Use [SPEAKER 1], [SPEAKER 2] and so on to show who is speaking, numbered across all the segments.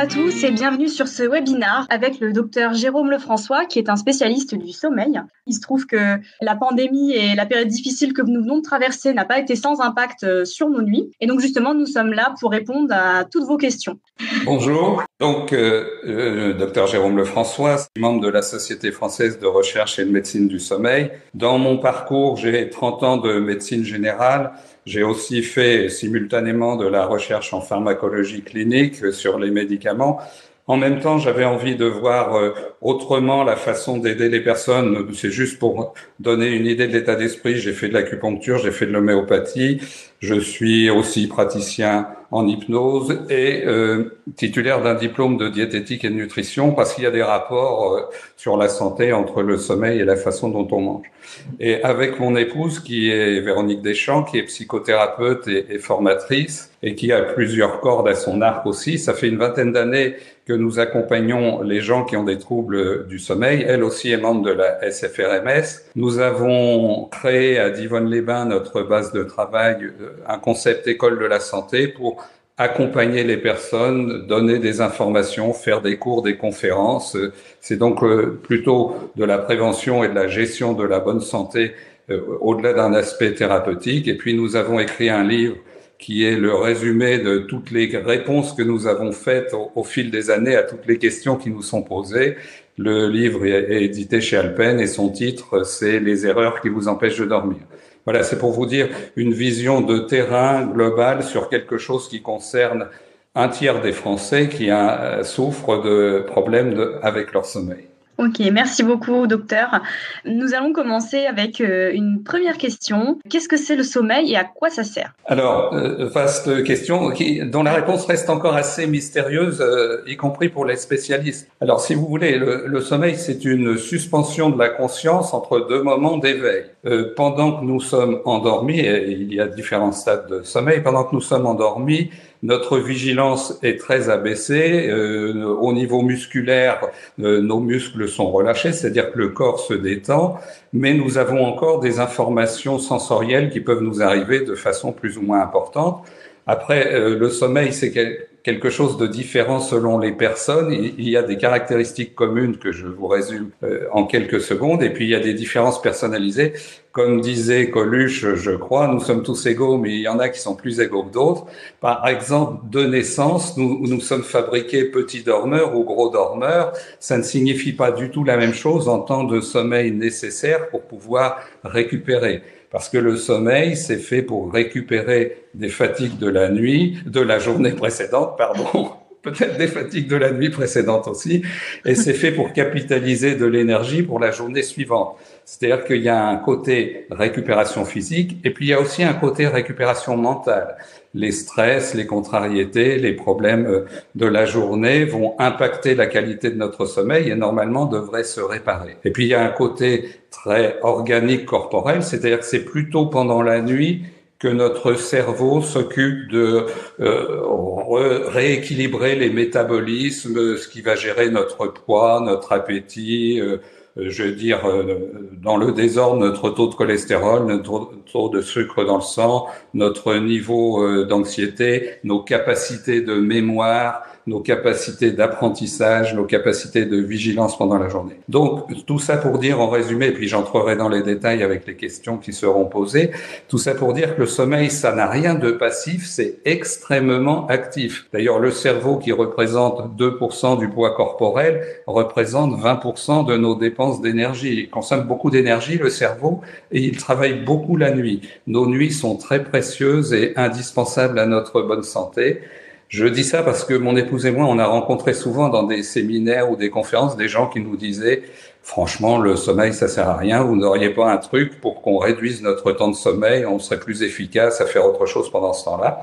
[SPEAKER 1] à tous et bienvenue sur ce webinar avec le docteur Jérôme Lefrançois qui est un spécialiste du sommeil. Il se trouve que la pandémie et la période difficile que nous venons de traverser n'a pas été sans impact sur nos nuits. Et donc justement, nous sommes là pour répondre à toutes vos questions.
[SPEAKER 2] Bonjour, donc docteur Jérôme Lefrançois, membre de la Société française de recherche et de médecine du sommeil. Dans mon parcours, j'ai 30 ans de médecine générale. J'ai aussi fait simultanément de la recherche en pharmacologie clinique sur les médicaments. En même temps, j'avais envie de voir autrement la façon d'aider les personnes. C'est juste pour donner une idée de l'état d'esprit. J'ai fait de l'acupuncture, j'ai fait de l'homéopathie. Je suis aussi praticien en hypnose et titulaire d'un diplôme de diététique et de nutrition parce qu'il y a des rapports sur la santé entre le sommeil et la façon dont on mange. Et avec mon épouse qui est Véronique Deschamps, qui est psychothérapeute et formatrice et qui a plusieurs cordes à son arc aussi, ça fait une vingtaine d'années que nous accompagnons les gens qui ont des troubles du sommeil. Elle aussi est membre de la SFRMS. Nous avons créé à Divonne-les-Bains notre base de travail, un concept école de la santé pour accompagner les personnes, donner des informations, faire des cours, des conférences. C'est donc plutôt de la prévention et de la gestion de la bonne santé au-delà d'un aspect thérapeutique. Et puis nous avons écrit un livre qui est le résumé de toutes les réponses que nous avons faites au fil des années à toutes les questions qui nous sont posées. Le livre est édité chez Alpen et son titre, c'est « Les erreurs qui vous empêchent de dormir ». Voilà, c'est pour vous dire une vision de terrain globale sur quelque chose qui concerne un tiers des Français qui souffrent de problèmes avec leur sommeil.
[SPEAKER 1] Ok, merci beaucoup, docteur. Nous allons commencer avec une première question. Qu'est-ce que c'est le sommeil et à quoi ça sert?
[SPEAKER 2] Alors, vaste question dont la réponse reste encore assez mystérieuse, y compris pour les spécialistes. Alors, si vous voulez, le sommeil, c'est une suspension de la conscience entre deux moments d'éveil. Pendant que nous sommes endormis, et il y a différents stades de sommeil, pendant que nous sommes endormis, notre vigilance est très abaissée. Au niveau musculaire, nos muscles sont relâchés, c'est-à-dire que le corps se détend, mais nous avons encore des informations sensorielles qui peuvent nous arriver de façon plus ou moins importante. Après, le sommeil, c'est quelque chose de différent selon les personnes. Il y a des caractéristiques communes que je vous résume en quelques secondes, et puis il y a des différences personnalisées. Comme disait Coluche, je crois, nous sommes tous égaux, mais il y en a qui sont plus égaux que d'autres. Par exemple, de naissance, nous sommes fabriqués petits dormeurs ou gros dormeurs. Ça ne signifie pas du tout la même chose en temps de sommeil nécessaire pour pouvoir récupérer. Parce que le sommeil, c'est fait pour récupérer des fatigues de la nuit, de la journée précédente, pardon, peut-être des fatigues de la nuit précédente aussi, et c'est fait pour capitaliser de l'énergie pour la journée suivante. C'est-à-dire qu'il y a un côté récupération physique, et puis il y a aussi un côté récupération mentale. Les stress, les contrariétés, les problèmes de la journée vont impacter la qualité de notre sommeil et normalement devraient se réparer. Et puis il y a un côté très organique corporel, c'est-à-dire que c'est plutôt pendant la nuit que notre cerveau s'occupe de rééquilibrer les métabolismes, ce qui va gérer notre poids, notre appétit, je veux dire, dans le désordre, notre taux de cholestérol, notre taux de sucre dans le sang, notre niveau d'anxiété, nos capacités de mémoire, nos capacités d'apprentissage, nos capacités de vigilance pendant la journée. Donc, tout ça pour dire, en résumé, et puis j'entrerai dans les détails avec les questions qui seront posées, tout ça pour dire que le sommeil, ça n'a rien de passif, c'est extrêmement actif. D'ailleurs, le cerveau, qui représente 2% du poids corporel, représente 20% de nos dépenses d'énergie. Il consomme beaucoup d'énergie, le cerveau, et il travaille beaucoup la nuit. Nos nuits sont très précieuses et indispensables à notre bonne santé. Je dis ça parce que mon épouse et moi, on a rencontré souvent dans des séminaires ou des conférences des gens qui nous disaient « Franchement, le sommeil, ça sert à rien. Vous n'auriez pas un truc pour qu'on réduise notre temps de sommeil, on serait plus efficace à faire autre chose pendant ce temps-là. »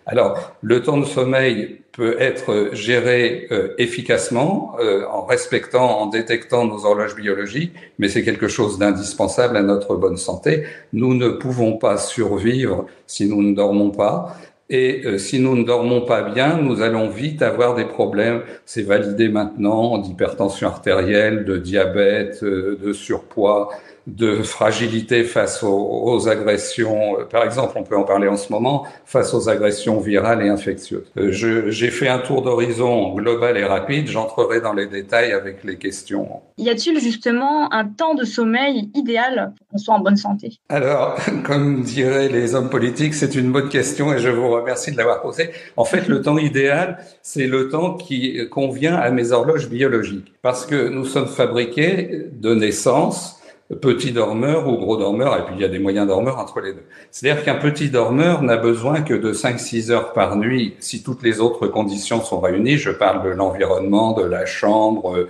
[SPEAKER 2] Alors, le temps de sommeil peut être géré efficacement en respectant, en détectant nos horloges biologiques, mais c'est quelque chose d'indispensable à notre bonne santé. Nous ne pouvons pas survivre si nous ne dormons pas. Et si nous ne dormons pas bien, nous allons vite avoir des problèmes. C'est validé maintenant d'hypertension artérielle, de diabète, de surpoids, de fragilité face aux agressions. Par exemple, on peut en parler en ce moment, face aux agressions virales et infectieuses. J'ai fait un tour d'horizon global et rapide. J'entrerai dans les détails avec les questions.
[SPEAKER 1] Y a-t-il justement un temps de sommeil idéal pour qu'on soit en bonne santé?
[SPEAKER 2] Alors, comme diraient les hommes politiques, c'est une bonne question et je vous remercie de l'avoir posée. En fait, le temps idéal, c'est le temps qui convient à mes horloges biologiques. Parce que nous sommes fabriqués de naissance petit dormeur ou gros dormeur, et puis il y a des moyens dormeurs entre les deux. C'est-à-dire qu'un petit dormeur n'a besoin que de 5-6 heures par nuit si toutes les autres conditions sont réunies. Je parle de l'environnement, de la chambre,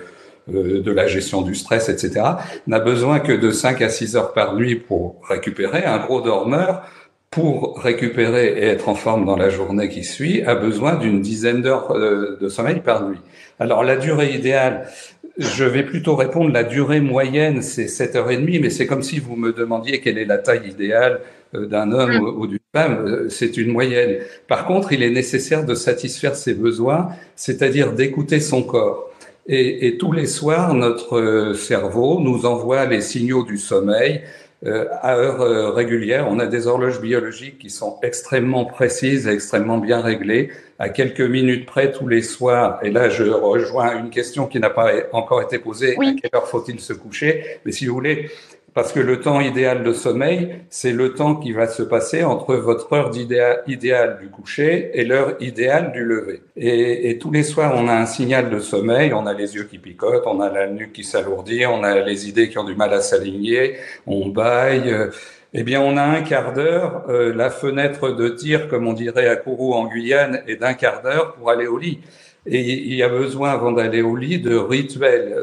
[SPEAKER 2] de la gestion du stress, etc., n'a besoin que de 5 à 6 heures par nuit pour récupérer. Un gros dormeur, pour récupérer et être en forme dans la journée qui suit, a besoin d'une dizaine d'heures de sommeil par nuit. Alors la durée idéale, je vais plutôt répondre la durée moyenne, c'est 7h30, mais c'est comme si vous me demandiez quelle est la taille idéale d'un homme ou d'une femme, c'est une moyenne. Par contre, il est nécessaire de satisfaire ses besoins, c'est-à-dire d'écouter son corps. Et tous les soirs, notre cerveau nous envoie les signaux du sommeil à heure régulière. On a des horloges biologiques qui sont extrêmement précises et extrêmement bien réglées, à quelques minutes près tous les soirs. Et là, je rejoins une question qui n'a pas encore été posée. Oui. À quelle heure faut-il se coucher? Mais si vous voulez, parce que le temps idéal de sommeil, c'est le temps qui va se passer entre votre heure idéale du coucher et l'heure idéale du lever. Et tous les soirs, on a un signal de sommeil, on a les yeux qui picotent, on a la nuque qui s'alourdit, on a les idées qui ont du mal à s'aligner, on bâille. Eh bien, on a un quart d'heure. La fenêtre de tir, comme on dirait à Kourou en Guyane, est d'un quart d'heure pour aller au lit. Et il y a besoin, avant d'aller au lit, de rituels.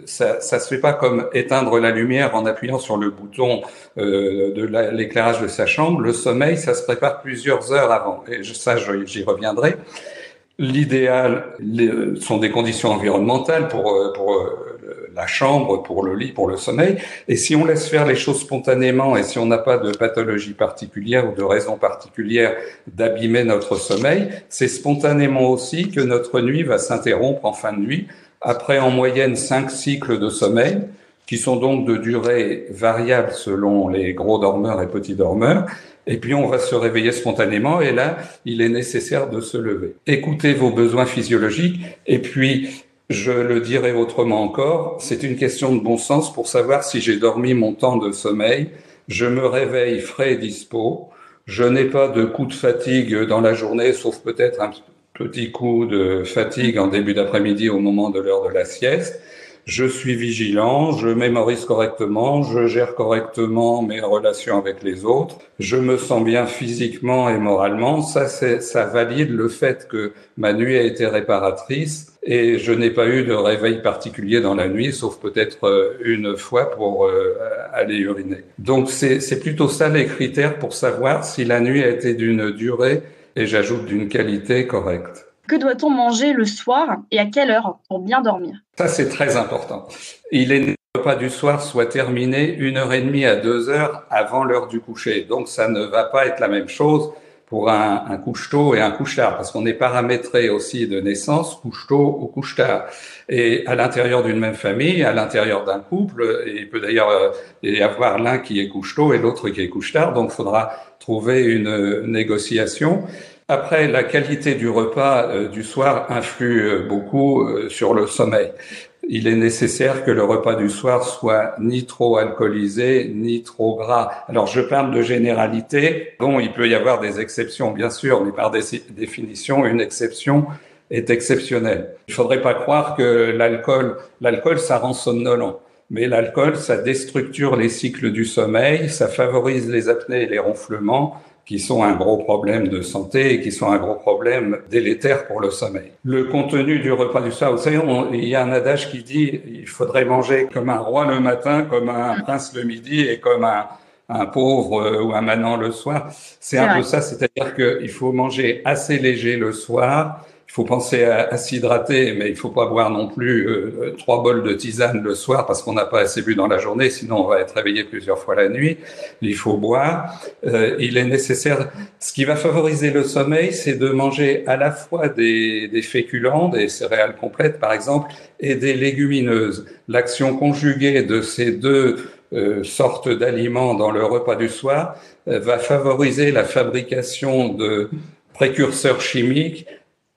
[SPEAKER 2] Ça se fait pas comme éteindre la lumière en appuyant sur le bouton de l'éclairage de sa chambre. Le sommeil, ça se prépare plusieurs heures avant. Et ça, j'y reviendrai. L'idéal sont des conditions environnementales pour la chambre, pour le lit, pour le sommeil. Et si on laisse faire les choses spontanément et si on n'a pas de pathologie particulière ou de raison particulière d'abîmer notre sommeil, c'est spontanément aussi que notre nuit va s'interrompre en fin de nuit. Après, en moyenne, 5 cycles de sommeil, qui sont donc de durée variable selon les gros dormeurs et petits dormeurs. Et puis, on va se réveiller spontanément et là, il est nécessaire de se lever. Écoutez vos besoins physiologiques et puis, je le dirai autrement encore, c'est une question de bon sens pour savoir si j'ai dormi mon temps de sommeil. Je me réveille frais et dispo. Je n'ai pas de coup de fatigue dans la journée, sauf peut-être un petit coup de fatigue en début d'après-midi au moment de l'heure de la sieste. Je suis vigilant, je mémorise correctement, je gère correctement mes relations avec les autres, je me sens bien physiquement et moralement. Ça valide le fait que ma nuit a été réparatrice et je n'ai pas eu de réveil particulier dans la nuit, sauf peut-être une fois pour aller uriner. Donc c'est plutôt ça les critères pour savoir si la nuit a été d'une durée et j'ajoute d'une qualité correcte.
[SPEAKER 1] Que doit-on manger le soir et à quelle heure pour bien dormir?
[SPEAKER 2] Ça, c'est très important. Il est né que le repas du soir soit terminé 1h30 à 2h avant l'heure du coucher. Donc, ça ne va pas être la même chose pour un couche-tôt et un couche-tard, parce qu'on est paramétré aussi de naissance, couche-tôt ou couche-tard. Et à l'intérieur d'une même famille, à l'intérieur d'un couple, il peut d'ailleurs y avoir l'un qui est couche-tôt et l'autre qui est couche-tard, donc il faudra trouver une négociation. Après, la qualité du repas du soir influe beaucoup sur le sommeil. Il est nécessaire que le repas du soir soit ni trop alcoolisé, ni trop gras. Alors, je parle de généralité. Bon, il peut y avoir des exceptions, bien sûr, mais par définition, une exception est exceptionnelle. Il ne faudrait pas croire que l'alcool, ça rend somnolent. Mais l'alcool, ça déstructure les cycles du sommeil, ça favorise les apnées et les ronflements, qui sont un gros problème de santé et qui sont un gros problème délétère pour le sommeil. Le contenu du repas du soir, vous savez, il y a un adage qui dit il faudrait manger comme un roi le matin, comme un prince le midi et comme un pauvre ou un manant le soir. C'est un peu ça, c'est-à-dire qu'il faut manger assez léger le soir. Il faut penser à s'hydrater, mais il faut pas boire non plus 3 bols de tisane le soir parce qu'on n'a pas assez bu dans la journée, sinon on va être réveillé plusieurs fois la nuit. Il faut boire. Il est nécessaire. Ce qui va favoriser le sommeil, c'est de manger à la fois des féculents, des céréales complètes par exemple, et des légumineuses. L'action conjuguée de ces deux sortes d'aliments dans le repas du soir va favoriser la fabrication de précurseurs chimiques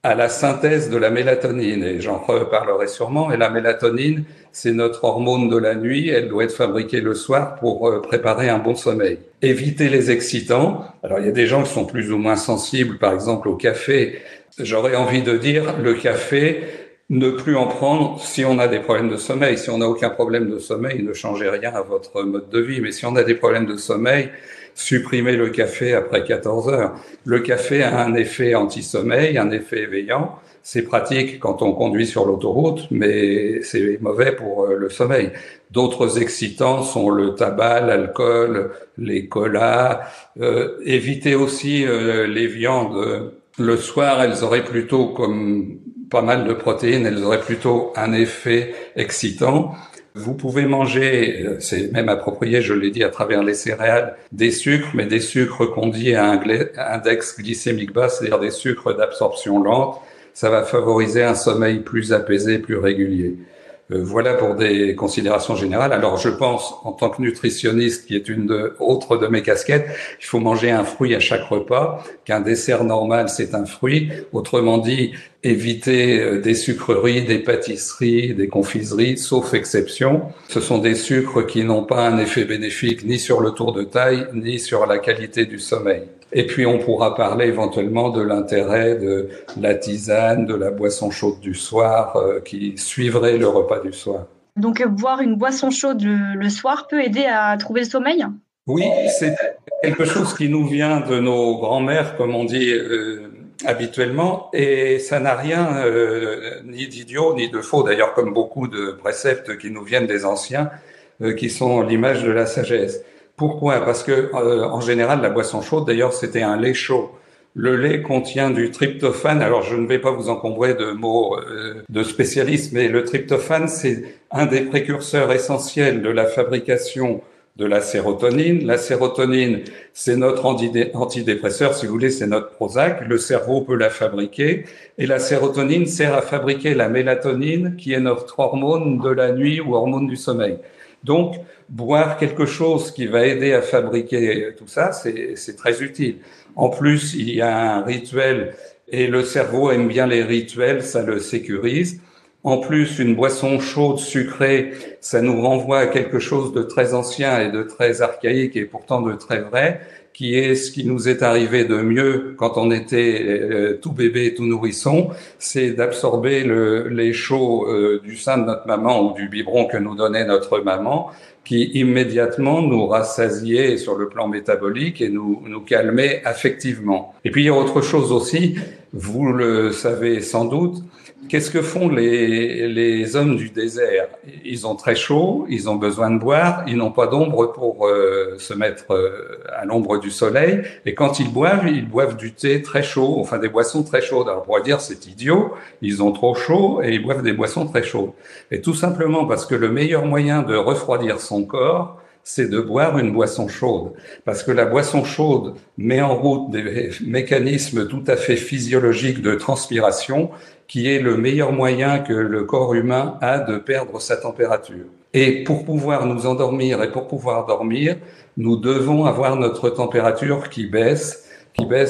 [SPEAKER 2] à la synthèse de la mélatonine. Et j'en reparlerai sûrement. Et la mélatonine, c'est notre hormone de la nuit. Elle doit être fabriquée le soir pour préparer un bon sommeil. Éviter les excitants. Alors, il y a des gens qui sont plus ou moins sensibles, par exemple, au café. J'aurais envie de dire, le café, ne plus en prendre si on a des problèmes de sommeil. Si on n'a aucun problème de sommeil, ne changez rien à votre mode de vie. Mais si on a des problèmes de sommeil, supprimez le café après 14 heures. Le café a un effet anti-sommeil, un effet éveillant. C'est pratique quand on conduit sur l'autoroute, mais c'est mauvais pour le sommeil. D'autres excitants sont le tabac, l'alcool, les colas. Évitez aussi les viandes. Le soir, elles auraient plutôt, comme pas mal de protéines, elles auraient plutôt un effet excitant. Vous pouvez manger, c'est même approprié, je l'ai dit, à travers les céréales, des sucres, mais des sucres qu'on dit à un index glycémique bas, c'est-à-dire des sucres d'absorption lente. Ça va favoriser un sommeil plus apaisé, plus régulier. Voilà pour des considérations générales. Alors, je pense, en tant que nutritionniste, qui est autre de mes casquettes, il faut manger un fruit à chaque repas, qu'un dessert normal, c'est un fruit. Autrement dit, éviter des sucreries, des pâtisseries, des confiseries, sauf exception. Ce sont des sucres qui n'ont pas un effet bénéfique ni sur le tour de taille, ni sur la qualité du sommeil. Et puis, on pourra parler éventuellement de l'intérêt de la tisane, de la boisson chaude du soir, qui suivrait le repas du soir.
[SPEAKER 1] Donc, boire une boisson chaude le soir peut aider à trouver le sommeil ?
[SPEAKER 2] Oui, c'est quelque chose qui nous vient de nos grands-mères, comme on dit habituellement, et ça n'a rien ni d'idiot ni de faux, d'ailleurs, comme beaucoup de préceptes qui nous viennent des anciens, qui sont l'image de la sagesse. Pourquoi ? Parce que en général, la boisson chaude, d'ailleurs, c'était un lait chaud. Le lait contient du tryptophane. Alors, je ne vais pas vous encombrer de mots de spécialistes, mais le tryptophane, c'est un des précurseurs essentiels de la fabrication de la sérotonine. La sérotonine, c'est notre antidépresseur, si vous voulez, c'est notre Prozac. Le cerveau peut la fabriquer. Et la sérotonine sert à fabriquer la mélatonine, qui est notre hormone de la nuit ou hormone du sommeil. Donc, boire quelque chose qui va aider à fabriquer tout ça, c'est très utile. En plus, il y a un rituel et le cerveau aime bien les rituels, ça le sécurise. En plus, une boisson chaude, sucrée, ça nous renvoie à quelque chose de très ancien et de très archaïque et pourtant de très vrai, qui est ce qui nous est arrivé de mieux quand on était tout bébé, tout nourrisson, c'est d'absorber le lait chaud du sein de notre maman ou du biberon que nous donnait notre maman, qui immédiatement nous rassasiait sur le plan métabolique et nous calmait affectivement. Et puis il y a autre chose aussi, vous le savez sans doute, qu'est-ce que font les hommes du désert ? Ils ont très chaud, ils ont besoin de boire, ils n'ont pas d'ombre pour se mettre à l'ombre du soleil. Et quand ils boivent du thé très chaud, enfin des boissons très chaudes. Alors on pourrait dire c'est idiot, ils ont trop chaud et ils boivent des boissons très chaudes. Et tout simplement parce que le meilleur moyen de refroidir son corps, c'est de boire une boisson chaude. Parce que la boisson chaude met en route des mécanismes tout à fait physiologiques de transpiration qui est le meilleur moyen que le corps humain a de perdre sa température. Et pour pouvoir nous endormir et pour pouvoir dormir, nous devons avoir notre température qui baisse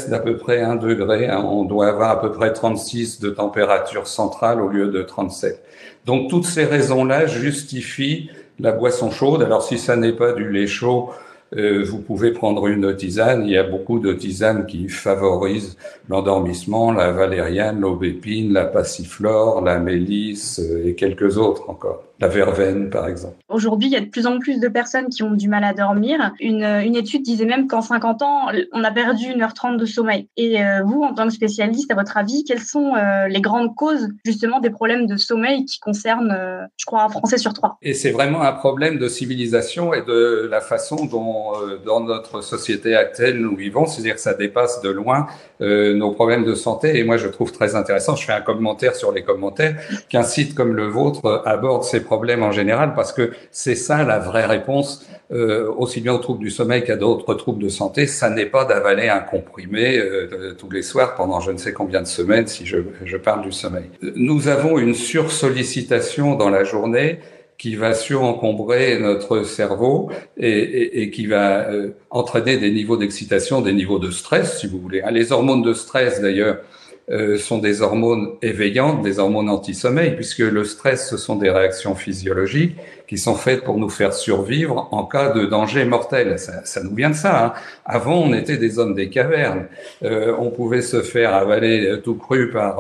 [SPEAKER 2] d'à peu près 1 degré. On doit avoir à peu près 36 de température centrale au lieu de 37. Donc toutes ces raisons-là justifient la boisson chaude. Alors si ça n'est pas du lait chaud, vous pouvez prendre une tisane. Il y a beaucoup de tisanes qui favorisent l'endormissement, la valériane, l'aubépine, la passiflore, la mélisse et quelques autres encore. La verveine, par exemple.
[SPEAKER 1] Aujourd'hui, il y a de plus en plus de personnes qui ont du mal à dormir. Une étude disait même qu'en 50 ans, on a perdu 1h30 de sommeil. Et vous, en tant que spécialiste, à votre avis, quelles sont les grandes causes justement des problèmes de sommeil qui concernent, je crois, un Français sur 3 ?
[SPEAKER 2] Et c'est vraiment un problème de civilisation et de la façon dont, dans notre société actuelle, nous vivons. C'est-à-dire que ça dépasse de loin nos problèmes de santé. Et moi, je trouve très intéressant, je fais un commentaire sur les commentaires, qu'un site comme le vôtre aborde ces problèmes en général, parce que c'est ça la vraie réponse, aussi bien aux troubles du sommeil qu'à d'autres troubles de santé. Ça n'est pas d'avaler un comprimé tous les soirs pendant je ne sais combien de semaines, si je parle du sommeil. Nous avons une sursollicitation dans la journée qui va surencombrer notre cerveau et qui va entraîner des niveaux d'excitation, des niveaux de stress, si vous voulez. Les hormones de stress, d'ailleurs, sont des hormones éveillantes, des hormones anti-sommeil, puisque le stress, ce sont des réactions physiologiques qui sont faites pour nous faire survivre en cas de danger mortel. Ça nous vient de ça. Hein. Avant, on était des hommes des cavernes. On pouvait se faire avaler tout cru par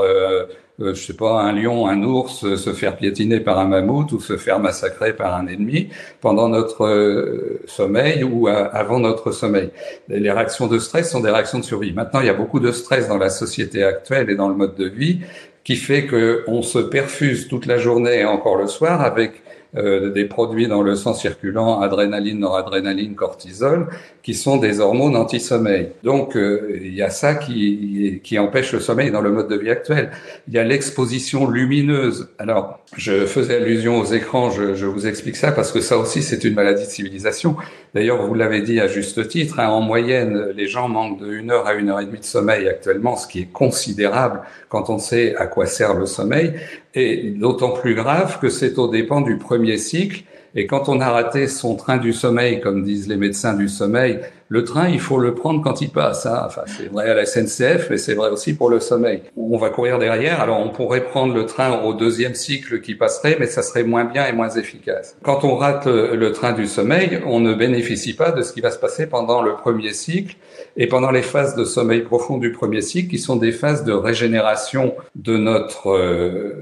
[SPEAKER 2] je sais pas, un lion, un ours, se faire piétiner par un mammouth ou se faire massacrer par un ennemi pendant notre sommeil ou avant notre sommeil. Les réactions de stress sont des réactions de survie. Maintenant, il y a beaucoup de stress dans la société actuelle et dans le mode de vie qui fait qu'on se perfuse toute la journée et encore le soir avec des produits dans le sang circulant, adrénaline, noradrénaline, cortisol, qui sont des hormones anti-sommeil. Donc, il y a ça qui empêche le sommeil dans le mode de vie actuel. Il y a l'exposition lumineuse. Alors, je faisais allusion aux écrans, je vous explique ça parce que ça aussi, c'est une maladie de civilisation. D'ailleurs, vous l'avez dit à juste titre, hein, en moyenne, les gens manquent de 1 heure à 1 heure et demie de sommeil actuellement, ce qui est considérable quand on sait à quoi sert le sommeil, et d'autant plus grave que c'est aux dépens du premier cycle. Et quand on a raté son train du sommeil, comme disent les médecins du sommeil, le train, il faut le prendre quand il passe. Hein. Enfin, c'est vrai à la SNCF, mais c'est vrai aussi pour le sommeil. On va courir derrière, alors on pourrait prendre le train au 2e cycle qui passerait, mais ça serait moins bien et moins efficace. Quand on rate le train du sommeil, on ne bénéficie pas de ce qui va se passer pendant le premier cycle et pendant les phases de sommeil profond du premier cycle, qui sont des phases de régénération de notre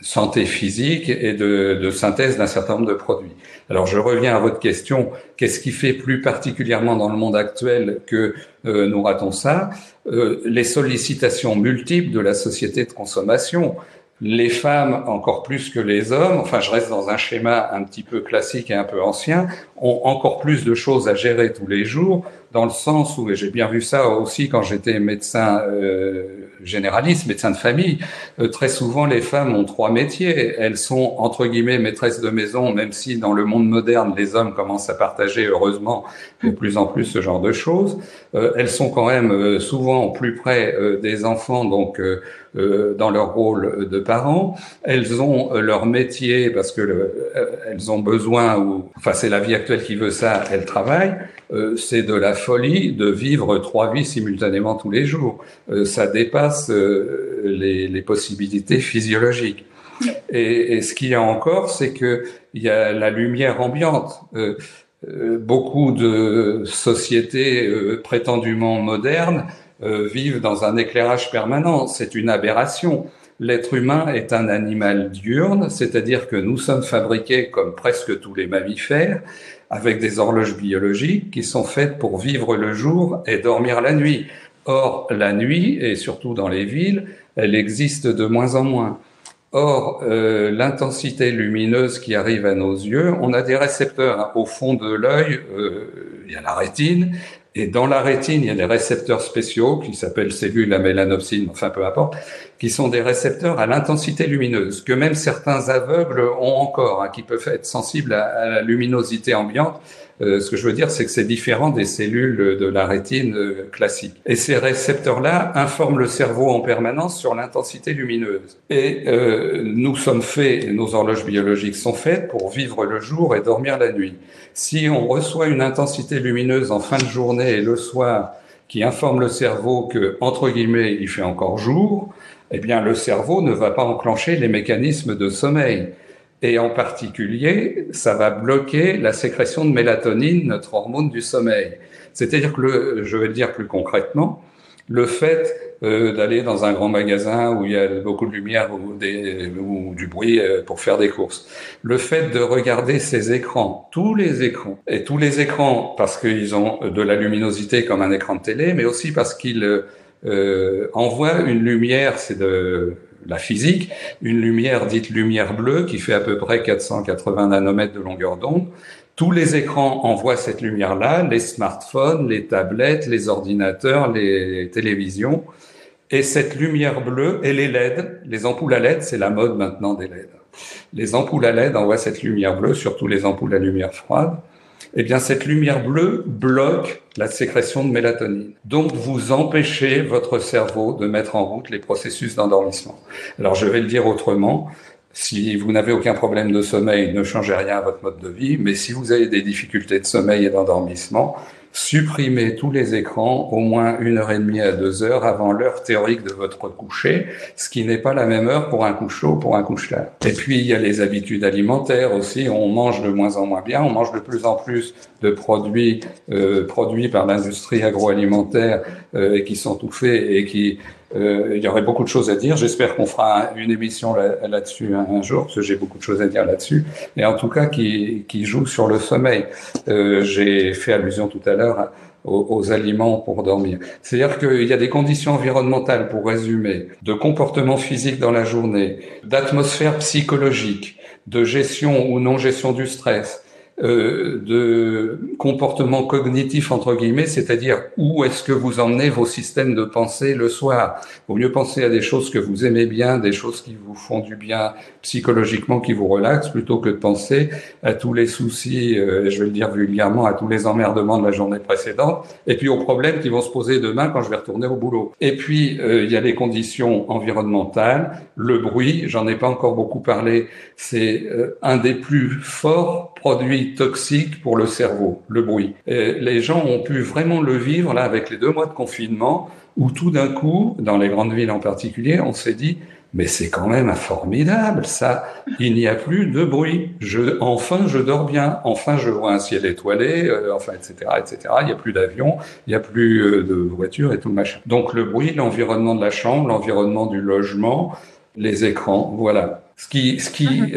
[SPEAKER 2] santé physique et de synthèse d'un certain nombre de produits. Alors je reviens à votre question, qu'est-ce qui fait plus particulièrement dans le monde actuel que nous ratons ça? Les sollicitations multiples de la société de consommation. Les femmes, encore plus que les hommes, enfin je reste dans un schéma un petit peu classique et un peu ancien, ont encore plus de choses à gérer tous les jours, dans le sens où, et j'ai bien vu ça aussi quand j'étais médecin généraliste, médecin de famille, très souvent les femmes ont 3 métiers. Elles sont entre guillemets maîtresses de maison, même si dans le monde moderne les hommes commencent à partager heureusement de plus en plus ce genre de choses. Elles sont quand même souvent plus près des enfants, donc dans leur rôle de parents. Elles ont leur métier parce que elles ont besoin, ou enfin c'est la vie actuelle qui veut ça, elles travaillent. C'est de la folie de vivre 3 vies simultanément tous les jours. Ça dépasse les possibilités physiologiques. Et ce qu'il y a encore, c'est que il y a la lumière ambiante. Beaucoup de sociétés prétendument modernes vivent dans un éclairage permanent. C'est une aberration. L'être humain est un animal diurne, c'est-à-dire que nous sommes fabriqués comme presque tous les mammifères, avec des horloges biologiques qui sont faites pour vivre le jour et dormir la nuit. Or, la nuit, et surtout dans les villes, elle existe de moins en moins. Or, l'intensité lumineuse qui arrive à nos yeux, on a des récepteurs. Hein. Au fond de l'œil, il y a la rétine, et dans la rétine, il y a des récepteurs spéciaux qui s'appellent cellules à mélanopsine, enfin peu importe, qui sont des récepteurs à l'intensité lumineuse, que même certains aveugles ont encore, hein, qui peuvent être sensibles à la luminosité ambiante. Ce que je veux dire, c'est que c'est différent des cellules de la rétine classique. Et ces récepteurs-là informent le cerveau en permanence sur l'intensité lumineuse. Et nous sommes faits, nos horloges biologiques sont faites pour vivre le jour et dormir la nuit. Si on reçoit une intensité lumineuse en fin de journée et le soir qui informe le cerveau que, entre guillemets, il fait encore jour, eh bien, le cerveau ne va pas enclencher les mécanismes de sommeil. Et en particulier, ça va bloquer la sécrétion de mélatonine, notre hormone du sommeil. C'est-à-dire que, je vais le dire plus concrètement, le fait d'aller dans un grand magasin où il y a beaucoup de lumière ou du bruit pour faire des courses, le fait de regarder ces écrans, tous les écrans parce qu'ils ont de la luminosité comme un écran de télé, mais aussi parce qu'ils envoient une lumière, c'est de la physique, une lumière dite lumière bleue qui fait à peu près 480 nanomètres de longueur d'onde. Tous les écrans envoient cette lumière-là, les smartphones, les tablettes, les ordinateurs, les télévisions. Et cette lumière bleue et les LED, les ampoules à LED, c'est la mode maintenant des LED. Les ampoules à LED envoient cette lumière bleue, surtout les ampoules à lumière froide. Eh bien, cette lumière bleue bloque la sécrétion de mélatonine. Donc, vous empêchez votre cerveau de mettre en route les processus d'endormissement. Alors, je vais le dire autrement. Si vous n'avez aucun problème de sommeil, ne changez rien à votre mode de vie. Mais si vous avez des difficultés de sommeil et d'endormissement, supprimez tous les écrans au moins 1h30 à 2 heures avant l'heure théorique de votre coucher, ce qui n'est pas la même heure pour un couche-tôt, pour un couche-tard. Et puis, il y a les habitudes alimentaires aussi. On mange de moins en moins bien. On mange de plus en plus de produits produits par l'industrie agroalimentaire et qui sont tout faits et qui... il y aurait beaucoup de choses à dire. J'espère qu'on fera une émission là-dessus un jour, parce que j'ai beaucoup de choses à dire là-dessus. Et en tout cas, qui joue sur le sommeil. J'ai fait allusion tout à l'heure aux aliments pour dormir. C'est-à-dire qu'il y a des conditions environnementales, pour résumer, de comportement physique dans la journée, d'atmosphère psychologique, de gestion ou non-gestion du stress, de comportement cognitif entre guillemets, c'est-à-dire où est-ce que vous emmenez vos systèmes de pensée le soir. Vaut mieux penser à des choses que vous aimez bien, des choses qui vous font du bien psychologiquement, qui vous relaxent, plutôt que de penser à tous les soucis, je vais le dire vulgairement, à tous les emmerdements de la journée précédente, et puis aux problèmes qui vont se poser demain quand je vais retourner au boulot. Et puis il y a les conditions environnementales, le bruit, j'en ai pas encore beaucoup parlé, c'est un des plus forts produits toxiques pour le cerveau, le bruit. Et les gens ont pu vraiment le vivre là avec les 2 mois de confinement, où tout d'un coup, dans les grandes villes en particulier, on s'est dit mais c'est quand même formidable, ça. Il n'y a plus de bruit. Enfin, je dors bien. Enfin, je vois un ciel étoilé. Enfin, etc., etc. Il n'y a plus d'avions, il n'y a plus de voitures et tout machin. Donc, le bruit, l'environnement de la chambre, l'environnement du logement, les écrans, voilà. Ce qui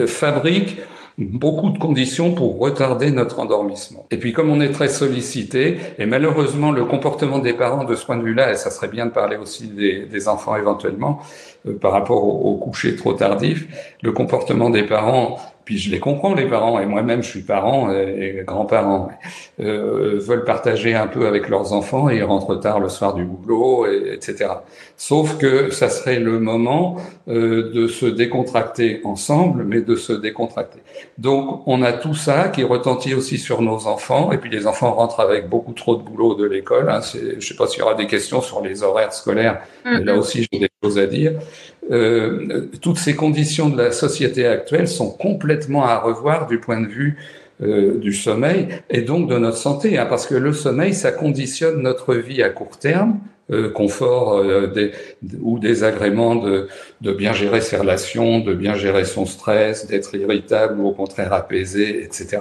[SPEAKER 2] fabrique beaucoup de conditions pour retarder notre endormissement. Et puis comme on est très sollicité, et malheureusement le comportement des parents de ce point de vue-là, et ça serait bien de parler aussi des enfants éventuellement, par rapport au coucher trop tardif, le comportement des parents, puis je les comprends les parents, et moi-même je suis parent et grand-parent, veulent partager un peu avec leurs enfants et ils rentrent tard le soir du boulot, etc. Sauf que ça serait le moment de se décontracter ensemble, mais de se décontracter. Donc on a tout ça qui retentit aussi sur nos enfants, et puis les enfants rentrent avec beaucoup trop de boulot de l'école. Hein, je sais pas s'il y aura des questions sur les horaires scolaires, mais là aussi j'ai des choses à dire. Toutes ces conditions de la société actuelle sont complètement à revoir du point de vue du sommeil et donc de notre santé, hein, parce que le sommeil, ça conditionne notre vie à court terme, confort ou désagrément de bien gérer ses relations, de bien gérer son stress, d'être irritable ou au contraire apaisé, etc.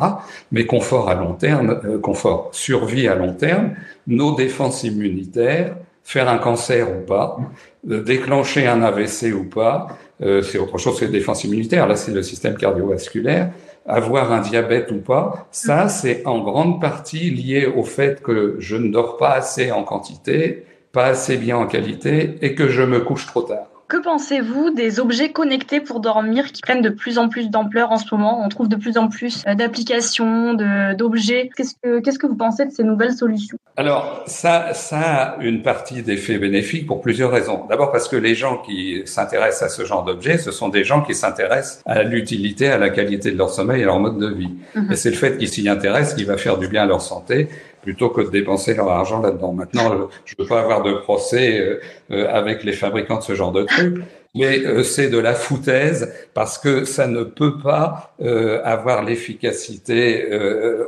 [SPEAKER 2] Mais confort à long terme, confort, survie à long terme, nos défenses immunitaires, faire un cancer ou pas, déclencher un AVC ou pas, c'est autre chose que les défenses immunitaires, là c'est le système cardiovasculaire, avoir un diabète ou pas, ça c'est en grande partie lié au fait que je ne dors pas assez en quantité, pas assez bien en qualité et que je me couche trop tard.
[SPEAKER 1] Que pensez-vous des objets connectés pour dormir qui prennent de plus en plus d'ampleur en ce moment? On trouve de plus en plus d'applications, d'objets. Qu'est-ce que vous pensez de ces nouvelles solutions?
[SPEAKER 2] Alors, ça a une partie d'effet bénéfique pour plusieurs raisons. D'abord parce que les gens qui s'intéressent à ce genre d'objets, ce sont des gens qui s'intéressent à l'utilité, à la qualité de leur sommeil et à leur mode de vie. Et c'est le fait qu'ils s'y intéressent qui va faire du bien à leur santé, plutôt que de dépenser leur argent là-dedans. Maintenant, je veux pas avoir de procès avec les fabricants de ce genre de trucs, mais c'est de la foutaise parce que ça ne peut pas avoir l'efficacité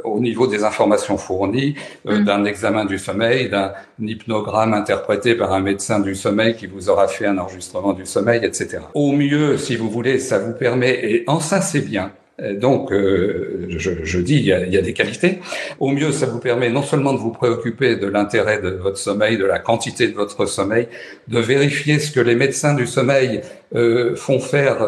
[SPEAKER 2] au niveau des informations fournies, d'un examen du sommeil, d'un hypnogramme interprété par un médecin du sommeil qui vous aura fait un enregistrement du sommeil, etc. Au mieux, si vous voulez, ça vous permet, et en ça c'est bien, donc, je dis, il y a des qualités. Au mieux, ça vous permet non seulement de vous préoccuper de l'intérêt de votre sommeil, de la quantité de votre sommeil, de vérifier ce que les médecins du sommeil font faire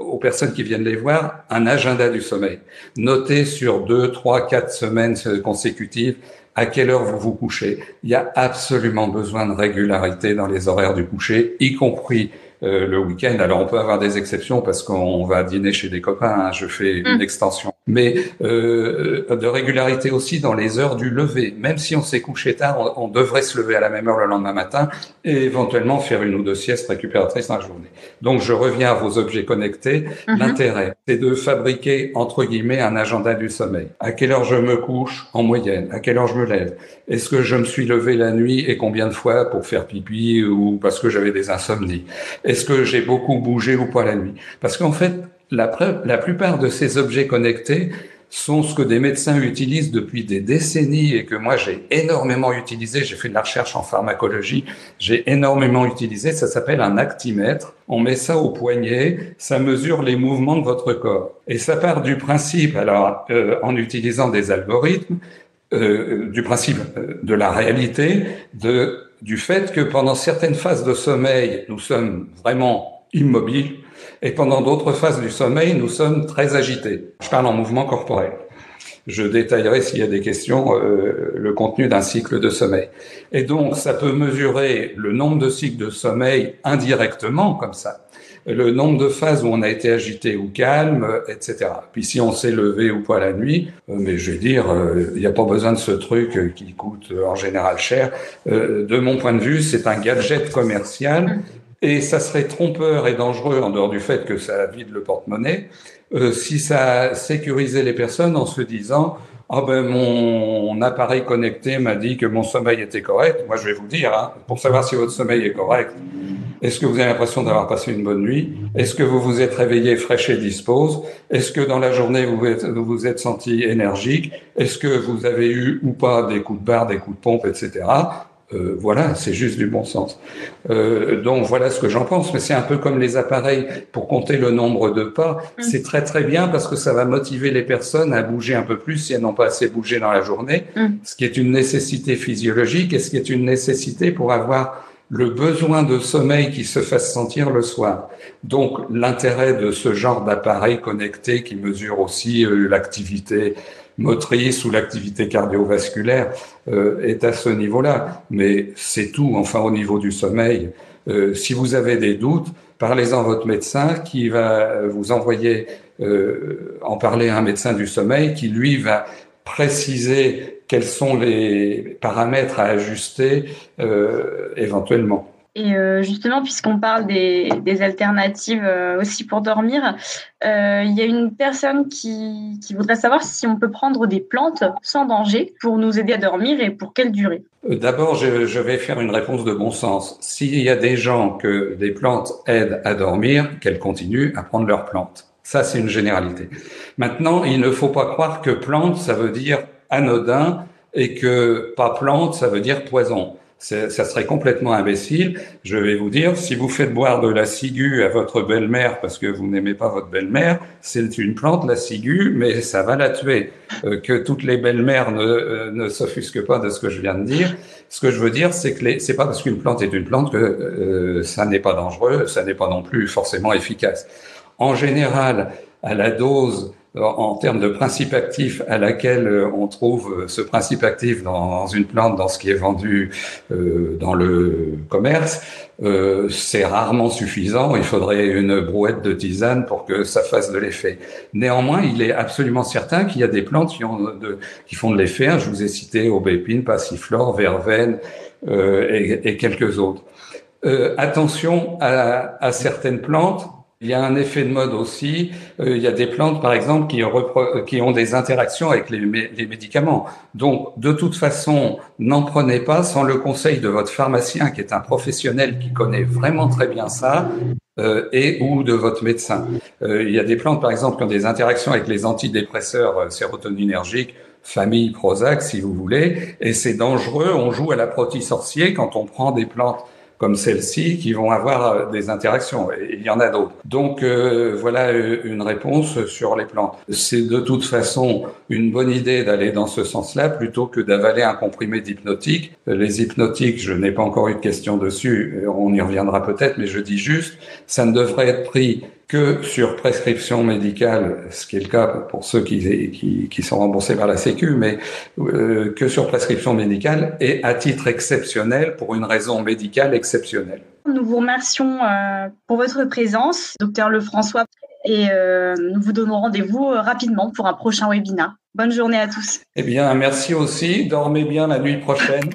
[SPEAKER 2] aux personnes qui viennent les voir, un agenda du sommeil. Notez sur 2, 3, 4 semaines consécutives à quelle heure vous vous couchez. Il y a absolument besoin de régularité dans les horaires du coucher, y compris le week-end. Alors on peut avoir des exceptions parce qu'on va dîner chez des copains, hein, je fais une extension. Mais de régularité aussi dans les heures du lever. Même si on s'est couché tard, on devrait se lever à la même heure le lendemain matin et éventuellement faire 1 ou 2 siestes récupératrices dans la journée. Donc je reviens à vos objets connectés. L'intérêt, c'est de fabriquer, entre guillemets, un agenda du sommeil. À quelle heure je me couche en moyenne? À quelle heure je me lève? Est-ce que je me suis levé la nuit et combien de fois pour faire pipi ou parce que j'avais des insomnies? Est-ce que j'ai beaucoup bougé ou pas la nuit? Parce qu'en fait, la plupart de ces objets connectés sont ce que des médecins utilisent depuis des décennies et que moi j'ai énormément utilisé. J'ai fait de la recherche en pharmacologie, j'ai énormément utilisé. Ça s'appelle un actimètre. On met ça au poignet, ça mesure les mouvements de votre corps. Et ça part du principe, alors en utilisant des algorithmes, du principe de la réalité, du fait que pendant certaines phases de sommeil, nous sommes vraiment immobiles. Et pendant d'autres phases du sommeil, nous sommes très agités. Je parle en mouvement corporel. Je détaillerai s'il y a des questions le contenu d'un cycle de sommeil. Et donc, ça peut mesurer le nombre de cycles de sommeil indirectement, comme ça. Le nombre de phases où on a été agité ou calme, etc. Puis si on s'est levé ou pas la nuit, mais je vais dire, il n'y a pas besoin de ce truc qui coûte en général cher. De mon point de vue, c'est un gadget commercial. Et ça serait trompeur et dangereux, en dehors du fait que ça vide le porte-monnaie, si ça sécurisait les personnes en se disant « Ah ben mon appareil connecté m'a dit que mon sommeil était correct ». Moi je vais vous dire, pour savoir si votre sommeil est correct, est-ce que vous avez l'impression d'avoir passé une bonne nuit? Est-ce que vous vous êtes réveillé fraîche et dispose? Est-ce que dans la journée vous vous êtes senti énergique? Est-ce que vous avez eu ou pas des coups de barre, des coups de pompe, etc. Voilà, c'est juste du bon sens. Donc voilà ce que j'en pense. Mais c'est un peu comme les appareils pour compter le nombre de pas. C'est très très bien parce que ça va motiver les personnes à bouger un peu plus si elles n'ont pas assez bougé dans la journée, ce qui est une nécessité physiologique et ce qui est une nécessité pour avoir le besoin de sommeil qui se fasse sentir le soir. Donc l'intérêt de ce genre d'appareil connecté qui mesure aussi l'activité motrice ou l'activité cardiovasculaire est à ce niveau-là. Mais c'est tout, enfin au niveau du sommeil. Si vous avez des doutes, parlez-en à votre médecin qui va vous envoyer en parler à un médecin du sommeil qui, lui, va préciser quels sont les paramètres à ajuster éventuellement.
[SPEAKER 1] Et justement, puisqu'on parle des alternatives aussi pour dormir, il y a une personne qui voudrait savoir si on peut prendre des plantes sans danger pour nous aider à dormir et pour quelle durée.
[SPEAKER 2] D'abord, je vais faire une réponse de bon sens. S'il y a des gens que des plantes aident à dormir, qu'elles continuent à prendre leurs plantes. Ça, c'est une généralité. Maintenant, il ne faut pas croire que plante, ça veut dire anodin et que pas plante, ça veut dire poison. Ça serait complètement imbécile. Je vais vous dire, si vous faites boire de la ciguë à votre belle-mère parce que vous n'aimez pas votre belle-mère, c'est une plante, la ciguë, mais ça va la tuer. Que toutes les belles-mères ne s'offusquent pas de ce que je viens de dire. Ce que je veux dire, c'est que c'est pas parce qu'une plante est une plante que ça n'est pas dangereux, ça n'est pas non plus forcément efficace. En général, à la dose en termes de principe actif à laquelle on trouve ce principe actif dans une plante, dans ce qui est vendu dans le commerce, c'est rarement suffisant. Il faudrait une brouette de tisane pour que ça fasse de l'effet. Néanmoins, il est absolument certain qu'il y a des plantes qui font de l'effet. Je vous ai cité aubépine, passiflore, verveine et quelques autres. Attention à certaines plantes. Il y a un effet de mode aussi. Il y a des plantes, par exemple, qui ont des interactions avec les médicaments. Donc, de toute façon, n'en prenez pas sans le conseil de votre pharmacien, qui est un professionnel qui connaît vraiment très bien ça, et ou de votre médecin. Il y a des plantes, par exemple, qui ont des interactions avec les antidépresseurs sérotoninergiques, famille Prozac, si vous voulez, et c'est dangereux. On joue à l'apprenti sorcier quand on prend des plantes comme celles-ci qui vont avoir des interactions. Et il y en a d'autres. Donc voilà une réponse sur les plantes. C'est de toute façon une bonne idée d'aller dans ce sens-là plutôt que d'avaler un comprimé d'hypnotique. Les hypnotiques, je n'ai pas encore eu de question dessus, on y reviendra peut-être, mais je dis juste, ça ne devrait être pris que sur prescription médicale, ce qui est le cas pour ceux qui sont remboursés par la Sécu, mais que sur prescription médicale et à titre exceptionnel pour une raison médicale exceptionnelle.
[SPEAKER 1] Nous vous remercions pour votre présence, Dr Lefrançois, et nous vous donnons rendez-vous rapidement pour un prochain webinaire. Bonne journée à tous.
[SPEAKER 2] Eh bien, merci aussi. Dormez bien la nuit prochaine.